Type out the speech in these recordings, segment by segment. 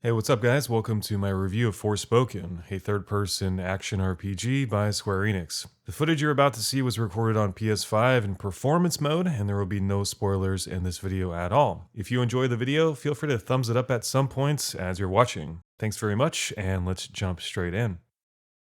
Hey, what's up guys? Welcome to my review of Forspoken, a third-person action RPG by Square Enix. The footage you're about to see was recorded on PS5 in performance mode, and there will be no spoilers in this video at all. If you enjoy the video, feel free to thumbs it up at some points as you're watching. Thanks very much, and let's jump straight in.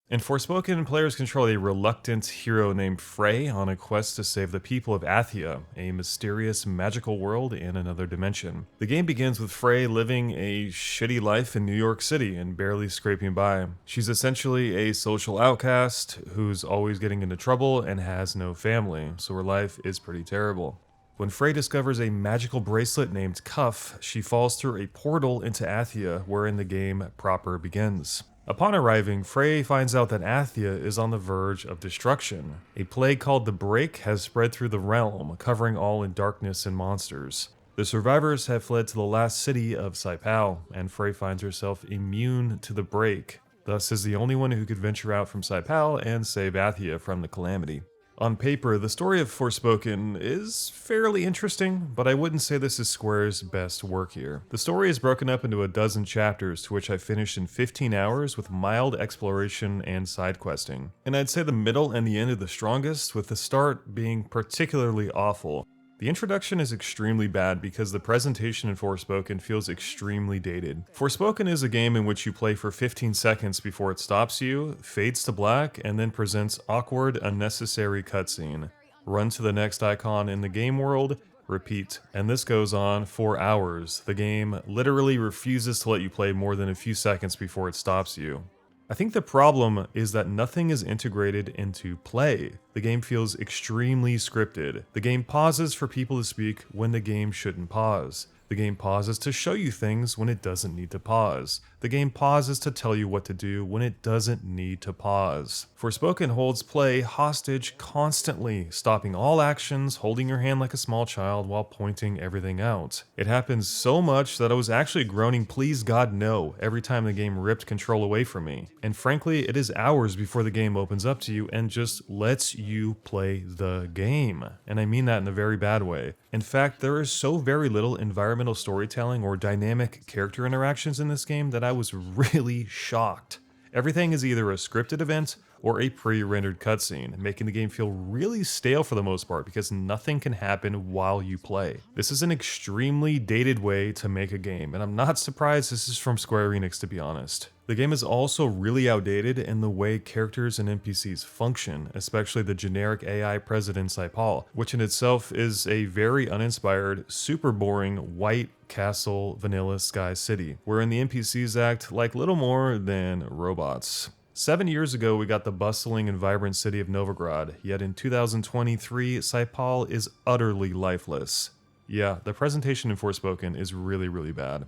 In Forspoken, players control a reluctant hero named Frey on a quest to save the people of Athia, a mysterious magical world in another dimension. The game begins with Frey living a shitty life in New York City and barely scraping by. She's essentially a social outcast who's always getting into trouble and has no family, so her life is pretty terrible. When Frey discovers a magical bracelet named Cuff, she falls through a portal into Athia, wherein the game proper begins. Upon arriving, Frey finds out that Athia is on the verge of destruction. A plague called the Break has spread through the realm, covering all in darkness and monsters. The survivors have fled to the last city of Saipal, and Frey finds herself immune to the Break, thus is the only one who could venture out from Saipal and save Athia from the calamity. On paper, the story of Forspoken is fairly interesting, but I wouldn't say this is Square's best work here. The story is broken up into a dozen chapters, to which I finished in 15 hours with mild exploration and side questing. And I'd say the middle and the end are the strongest, with the start being particularly awful. The introduction is extremely bad because the presentation in Forspoken feels extremely dated. Forspoken is a game in which you play for 15 seconds before it stops you, fades to black, and then presents awkward, unnecessary cutscene. Run to the next icon in the game world, repeat, and this goes on for hours. The game literally refuses to let you play more than a few seconds before it stops you. I think the problem is that nothing is integrated into play. The game feels extremely scripted. The game pauses for people to speak when the game shouldn't pause. The game pauses to show you things when it doesn't need to pause. The game pauses to tell you what to do when it doesn't need to pause. Forspoken holds play hostage constantly, stopping all actions, holding your hand like a small child while pointing everything out. It happens so much that I was actually groaning "please God no" every time the game ripped control away from me. And frankly, it is hours before the game opens up to you and just lets you play the game. And I mean that in a very bad way. In fact, there is so very little environmental storytelling or dynamic character interactions in this game that I was really shocked. Everything is either a scripted event or a pre-rendered cutscene, making the game feel really stale for the most part because nothing can happen while you play. This is an extremely dated way to make a game, and I'm not surprised this is from Square Enix, to be honest. The game is also really outdated in the way characters and NPCs function, especially the generic AI president Saipal, which in itself is a very uninspired, super boring, white castle vanilla sky city, wherein the NPCs act like little more than robots. 7 years ago, we got the bustling and vibrant city of Novigrad, yet in 2023, Saipal is utterly lifeless. Yeah, the presentation in Forspoken is really bad.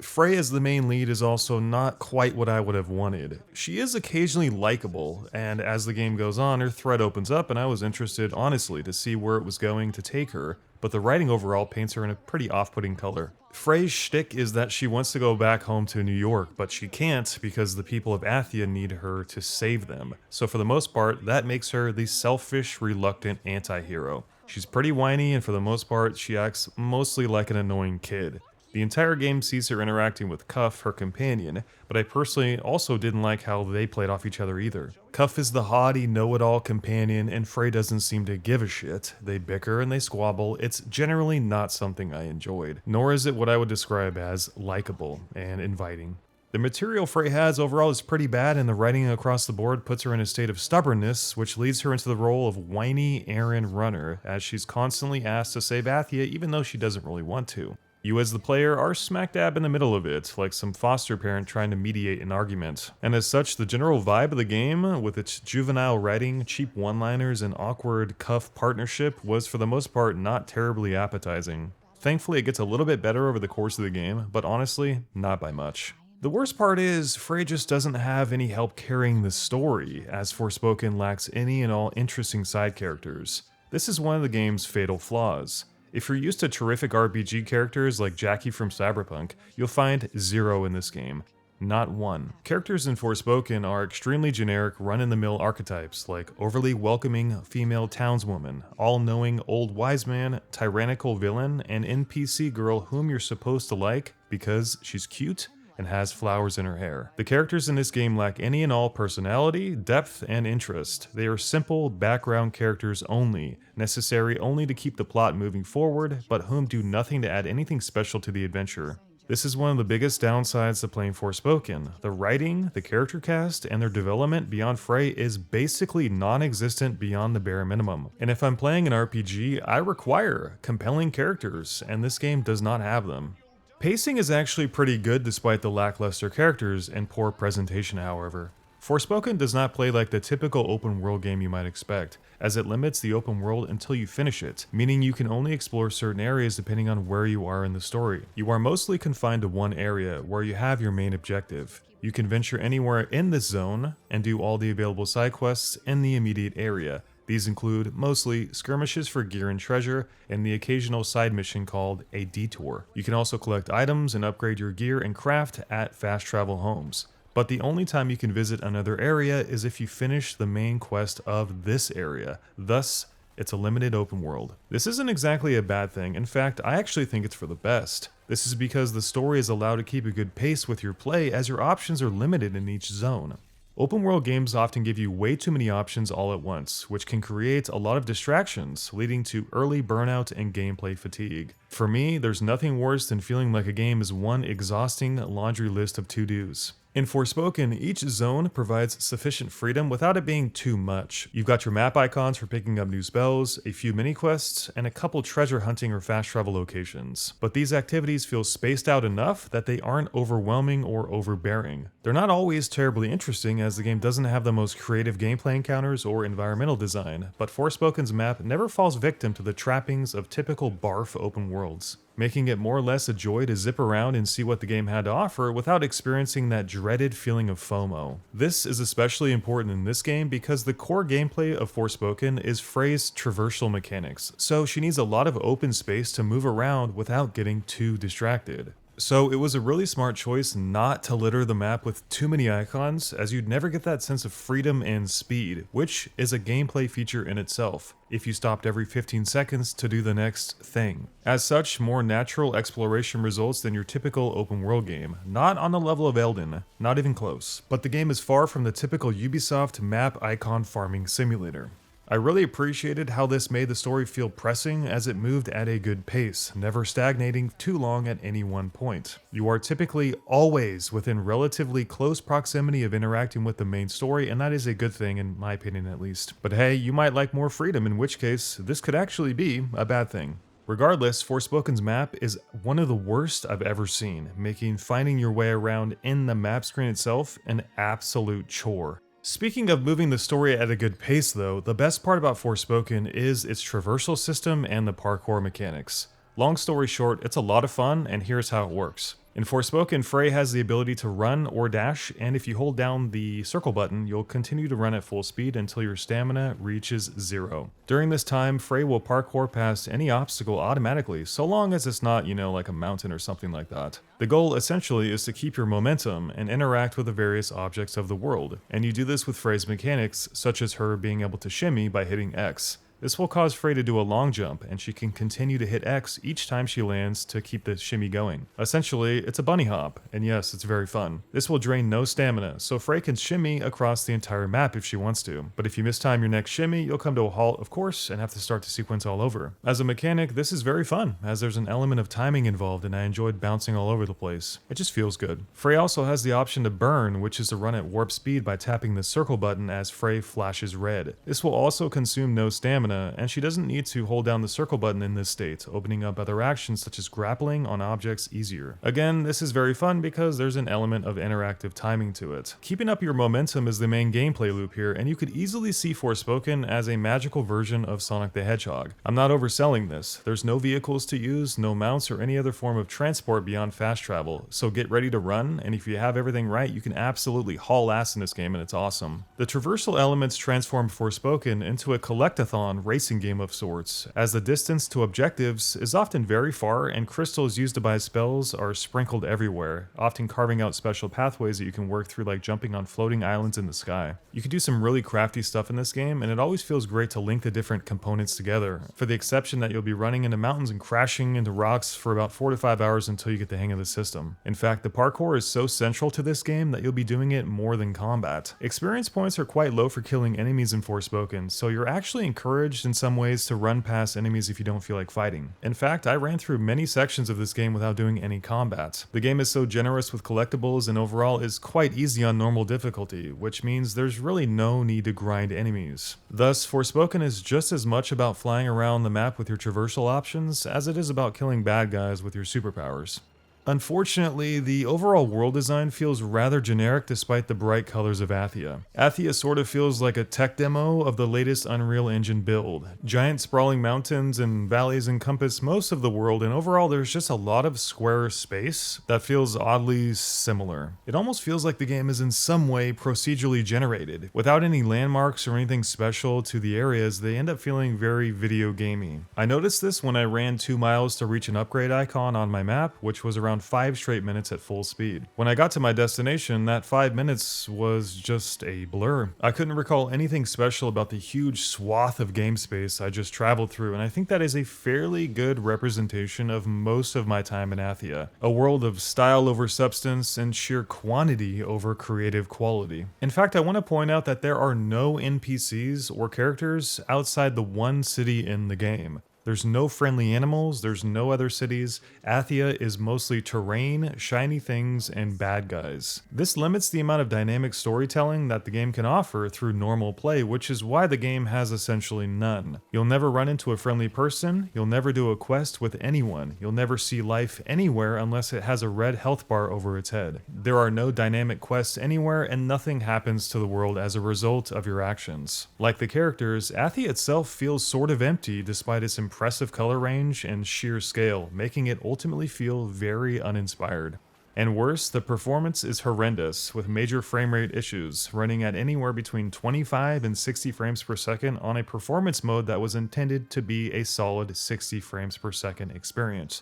Frey as the main lead is also not quite what I would have wanted. She is occasionally likable, and as the game goes on, her thread opens up and I was interested, honestly, to see where it was going to take her, but the writing overall paints her in a pretty off-putting color. Frey's shtick is that she wants to go back home to New York, but she can't because the people of Athia need her to save them. So for the most part, that makes her the selfish, reluctant anti-hero. She's pretty whiny, and for the most part, she acts mostly like an annoying kid. The entire game sees her interacting with Cuff, her companion, but I personally also didn't like how they played off each other either. Cuff is the haughty, know-it-all companion, and Frey doesn't seem to give a shit. They bicker and they squabble. It's generally not something I enjoyed, nor is it what I would describe as likable and inviting. The material Frey has overall is pretty bad, and the writing across the board puts her in a state of stubbornness, which leads her into the role of whiny errand runner, as she's constantly asked to save Athia even though she doesn't really want to. You as the player are smack dab in the middle of it, like some foster parent trying to mediate an argument. And as such, the general vibe of the game, with its juvenile writing, cheap one-liners, and awkward Cuff partnership, was for the most part not terribly appetizing. Thankfully, it gets a little bit better over the course of the game, but honestly, not by much. The worst part is, Frey just doesn't have any help carrying the story, as Forspoken lacks any and all interesting side characters. This is one of the game's fatal flaws. If you're used to terrific RPG characters like Jackie from Cyberpunk, you'll find zero in this game. Not one. Characters in Forspoken are extremely generic, run-in-the-mill archetypes like overly welcoming female townswoman, all-knowing old wise man, tyrannical villain, and NPC girl whom you're supposed to like because she's cute, and has flowers in her hair. The characters in this game lack any and all personality, depth, and interest. They are simple, background characters only, necessary only to keep the plot moving forward, but whom do nothing to add anything special to the adventure. This is one of the biggest downsides to playing Forspoken. The writing, the character cast, and their development beyond Frey is basically non-existent beyond the bare minimum. And if I'm playing an RPG, I require compelling characters, and this game does not have them. Pacing is actually pretty good despite the lackluster characters and poor presentation, however. Forspoken does not play like the typical open world game you might expect, as it limits the open world until you finish it, meaning you can only explore certain areas depending on where you are in the story. You are mostly confined to one area where you have your main objective. You can venture anywhere in this zone and do all the available side quests in the immediate area. These include mostly skirmishes for gear and treasure, and the occasional side mission called a detour. You can also collect items and upgrade your gear and craft at fast travel homes. But the only time you can visit another area is if you finish the main quest of this area. Thus, it's a limited open world. This isn't exactly a bad thing. In fact, I actually think it's for the best. This is because the story is allowed to keep a good pace with your play, as your options are limited in each zone. Open world games often give you way too many options all at once, which can create a lot of distractions, leading to early burnout and gameplay fatigue. For me, there's nothing worse than feeling like a game is one exhausting laundry list of to-dos. In Forspoken, each zone provides sufficient freedom without it being too much. You've got your map icons for picking up new spells, a few mini-quests, and a couple treasure hunting or fast travel locations. But these activities feel spaced out enough that they aren't overwhelming or overbearing. They're not always terribly interesting, as the game doesn't have the most creative gameplay encounters or environmental design, but Forspoken's map never falls victim to the trappings of typical barf open worlds, making it more or less a joy to zip around and see what the game had to offer without experiencing that dreaded feeling of FOMO. This is especially important in this game because the core gameplay of Forspoken is Frey's traversal mechanics, so she needs a lot of open space to move around without getting too distracted. So it was a really smart choice not to litter the map with too many icons, as you'd never get that sense of freedom and speed, which is a gameplay feature in itself, if you stopped every 15 seconds to do the next thing. As such, more natural exploration results than your typical open world game, not on the level of Elden, not even close. But the game is far from the typical Ubisoft map icon farming simulator. I really appreciated how this made the story feel pressing as it moved at a good pace, never stagnating too long at any one point. You are typically always within relatively close proximity of interacting with the main story, and that is a good thing in my opinion at least. But hey, you might like more freedom, in which case this could actually be a bad thing. Regardless, Forspoken's map is one of the worst I've ever seen, making finding your way around in the map screen itself an absolute chore. Speaking of moving the story at a good pace though, the best part about Forspoken is its traversal system and the parkour mechanics. Long story short, it's a lot of fun, and here's how it works. In Forspoken, Frey has the ability to run or dash, and if you hold down the circle button, you'll continue to run at full speed until your stamina reaches 0. During this time, Frey will parkour past any obstacle automatically, so long as it's not, like a mountain or something like that. The goal essentially is to keep your momentum and interact with the various objects of the world, and you do this with Frey's mechanics, such as her being able to shimmy by hitting X. This will cause Frey to do a long jump, and she can continue to hit X each time she lands to keep the shimmy going. Essentially, it's a bunny hop, and yes, it's very fun. This will drain no stamina, so Frey can shimmy across the entire map if she wants to. But if you mistime your next shimmy, you'll come to a halt, of course, and have to start the sequence all over. As a mechanic, this is very fun, as there's an element of timing involved, and I enjoyed bouncing all over the place. It just feels good. Frey also has the option to burn, which is to run at warp speed by tapping the circle button as Frey flashes red. This will also consume no stamina, and she doesn't need to hold down the circle button in this state, opening up other actions such as grappling on objects easier. Again, this is very fun because there's an element of interactive timing to it. Keeping up your momentum is the main gameplay loop here, and you could easily see Forspoken as a magical version of Sonic the Hedgehog. I'm not overselling this. There's no vehicles to use, no mounts, or any other form of transport beyond fast travel, so get ready to run, and if you have everything right, you can absolutely haul ass in this game, and it's awesome. The traversal elements transformed Forspoken into a collectathon top-down racing game of sorts, as the distance to objectives is often very far and crystals used to buy spells are sprinkled everywhere, often carving out special pathways that you can work through, like jumping on floating islands in the sky. You can do some really crafty stuff in this game, and it always feels great to link the different components together, for the exception that you'll be running into mountains and crashing into rocks for about 4 to 5 hours until you get the hang of the system. In fact, the parkour is so central to this game that you'll be doing it more than combat. Experience points are quite low for killing enemies in Forspoken, so you're actually encouraged in some ways to run past enemies if you don't feel like fighting. In fact, I ran through many sections of this game without doing any combat. The game is so generous with collectibles and overall is quite easy on normal difficulty, which means there's really no need to grind enemies. Thus, Forspoken is just as much about flying around the map with your traversal options as it is about killing bad guys with your superpowers. Unfortunately, the overall world design feels rather generic despite the bright colors of Athia. Athia sort of feels like a tech demo of the latest Unreal Engine build. Giant sprawling mountains and valleys encompass most of the world, and overall there's just a lot of square space that feels oddly similar. It almost feels like the game is in some way procedurally generated. Without any landmarks or anything special to the areas, they end up feeling very video gamey. I noticed this when I ran 2 miles to reach an upgrade icon on my map, which was around 5 straight minutes at full speed. When I got to my destination, that 5 minutes was just a blur. I couldn't recall anything special about the huge swath of game space I just traveled through, and I think that is a fairly good representation of most of my time in Athia. A world of style over substance and sheer quantity over creative quality. In fact, I want to point out that there are no NPCs or characters outside the one city in the game. There's no friendly animals, there's no other cities. Athia is mostly terrain, shiny things, and bad guys. This limits the amount of dynamic storytelling that the game can offer through normal play, which is why the game has essentially none. You'll never run into a friendly person, you'll never do a quest with anyone, you'll never see life anywhere unless it has a red health bar over its head. There are no dynamic quests anywhere, and nothing happens to the world as a result of your actions. Like the characters, Athia itself feels sort of empty despite its impressive color range and sheer scale, making it ultimately feel very uninspired. And worse, the performance is horrendous, with major frame rate issues, running at anywhere between 25 and 60 frames per second on a performance mode that was intended to be a solid 60 frames per second experience.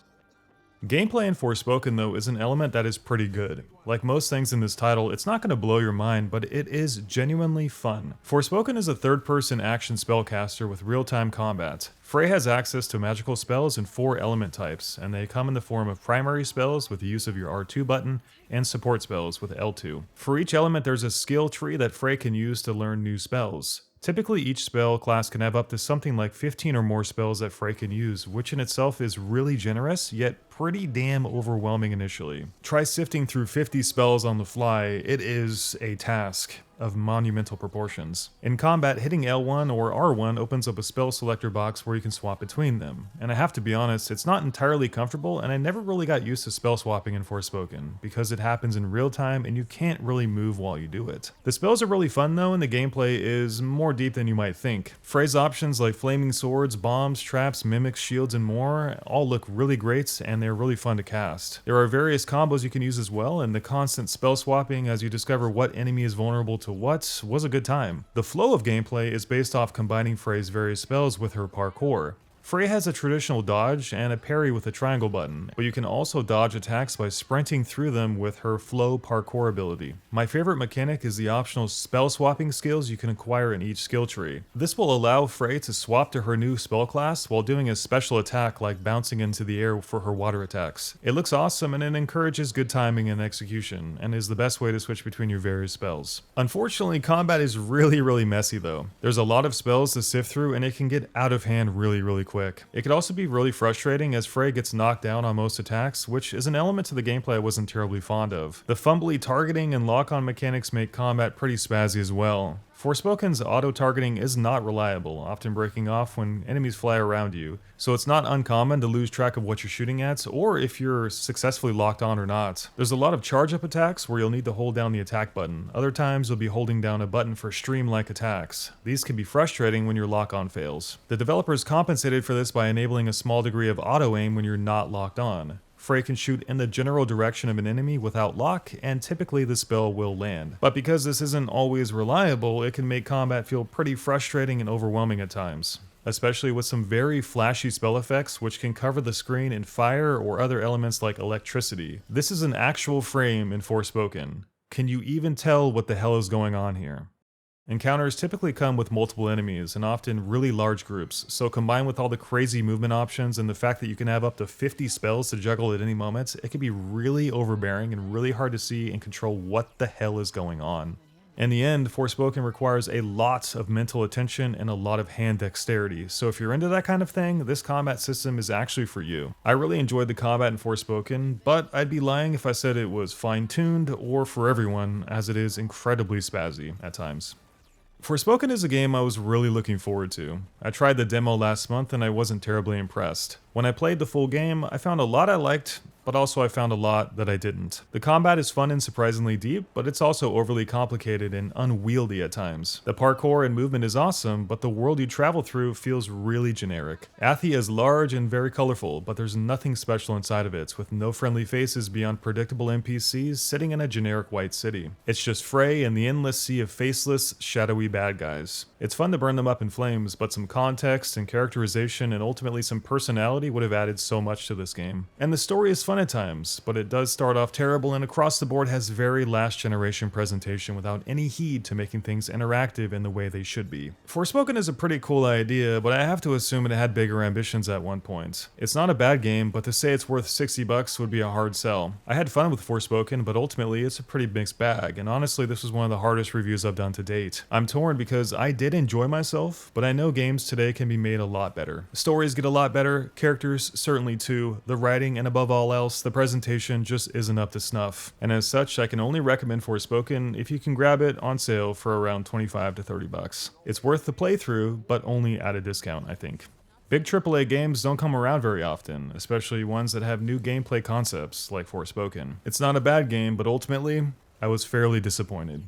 Gameplay in Forspoken, though, is an element that is pretty good. Like most things in this title, it's not going to blow your mind, but it is genuinely fun. Forspoken is a third-person action spellcaster with real-time combat. Frey has access to magical spells in 4 element types, and they come in the form of primary spells with the use of your R2 button, and support spells with L2. For each element, there's a skill tree that Frey can use to learn new spells. Typically, each spell class can have up to something like 15 or more spells that Frey can use, which in itself is really generous, yet pretty damn overwhelming initially. Try sifting through 50 spells on the fly, it is a task of monumental proportions. In combat, hitting L1 or R1 opens up a spell selector box where you can swap between them, and I have to be honest, it's not entirely comfortable, and I never really got used to spell swapping in Forspoken, because it happens in real time and you can't really move while you do it. The spells are really fun though, and the gameplay is more deep than you might think. Frey's options like flaming swords, bombs, traps, mimics, shields, and more all look really great, and they're really fun to cast. There are various combos you can use as well, and the constant spell swapping as you discover what enemy is vulnerable to what was a good time. The flow of gameplay is based off combining Frey's various spells with her parkour. Frey has a traditional dodge and a parry with a triangle button, but you can also dodge attacks by sprinting through them with her flow parkour ability. My favorite mechanic is the optional spell swapping skills you can acquire in each skill tree. This will allow Frey to swap to her new spell class while doing a special attack like bouncing into the air for her water attacks. It looks awesome and it encourages good timing and execution, and is the best way to switch between your various spells. Unfortunately, combat is really messy though. There's a lot of spells to sift through and it can get out of hand really quick. It could also be really frustrating as Frey gets knocked down on most attacks, which is an element to the gameplay I wasn't terribly fond of. The fumbly targeting and lock-on mechanics make combat pretty spazzy as well. Forspoken's auto-targeting is not reliable, often breaking off when enemies fly around you, so it's not uncommon to lose track of what you're shooting at, or if you're successfully locked on or not. There's a lot of charge-up attacks where you'll need to hold down the attack button. Other times you'll be holding down a button for stream-like attacks. These can be frustrating when your lock-on fails. The developers compensated for this by enabling a small degree of auto-aim when you're not locked on. Frey can shoot in the general direction of an enemy without lock, and typically the spell will land. But because this isn't always reliable, it can make combat feel pretty frustrating and overwhelming at times. especially with some very flashy spell effects which can cover the screen in fire or other elements like electricity. This is an actual frame in Forspoken. Can you even tell what the hell is going on here? Encounters typically come with multiple enemies and often really large groups, so combined with all the crazy movement options and the fact that you can have up to 50 spells to juggle at any moment, it can be really overbearing and really hard to see and control what the hell is going on. In the end, Forspoken requires a lot of mental attention and a lot of hand dexterity, so if you're into that kind of thing, this combat system is actually for you. I really enjoyed the combat in Forspoken, but I'd be lying if I said it was fine-tuned or for everyone, as it is incredibly spazzy at times. Forspoken is a game I was really looking forward to. I tried the demo last month and I wasn't terribly impressed. When I played the full game, I found a lot I liked, but also I found a lot that I didn't. The combat is fun and surprisingly deep, but it's also overly complicated and unwieldy at times. The parkour and movement is awesome, but the world you travel through feels really generic. Athia is large and very colorful, but there's nothing special inside of it, with no friendly faces beyond predictable NPCs sitting in a generic white city. It's just Frey and the endless sea of faceless, shadowy bad guys. It's fun to burn them up in flames, but some context and characterization and ultimately some personality would have added so much to this game. And the story is fun at times, but it does start off terrible and across the board has very last generation presentation without any heed to making things interactive in the way they should be. Forspoken is a pretty cool idea, but I have to assume it had bigger ambitions at one point. It's not a bad game, but to say it's worth $60 would be a hard sell. I had fun with Forspoken, but ultimately it's a pretty mixed bag, and honestly this was one of the hardest reviews I've done to date. I'm torn because I did enjoy myself, but I know games today can be made a lot better. Stories get a lot better, characters certainly too, the writing, and above all else, the presentation just isn't up to snuff. And as such, I can only recommend Forspoken if you can grab it on sale for around $25 to $30. It's worth the playthrough, but only at a discount, I think. Big AAA games don't come around very often, especially ones that have new gameplay concepts like Forspoken. It's not a bad game, but ultimately, I was fairly disappointed.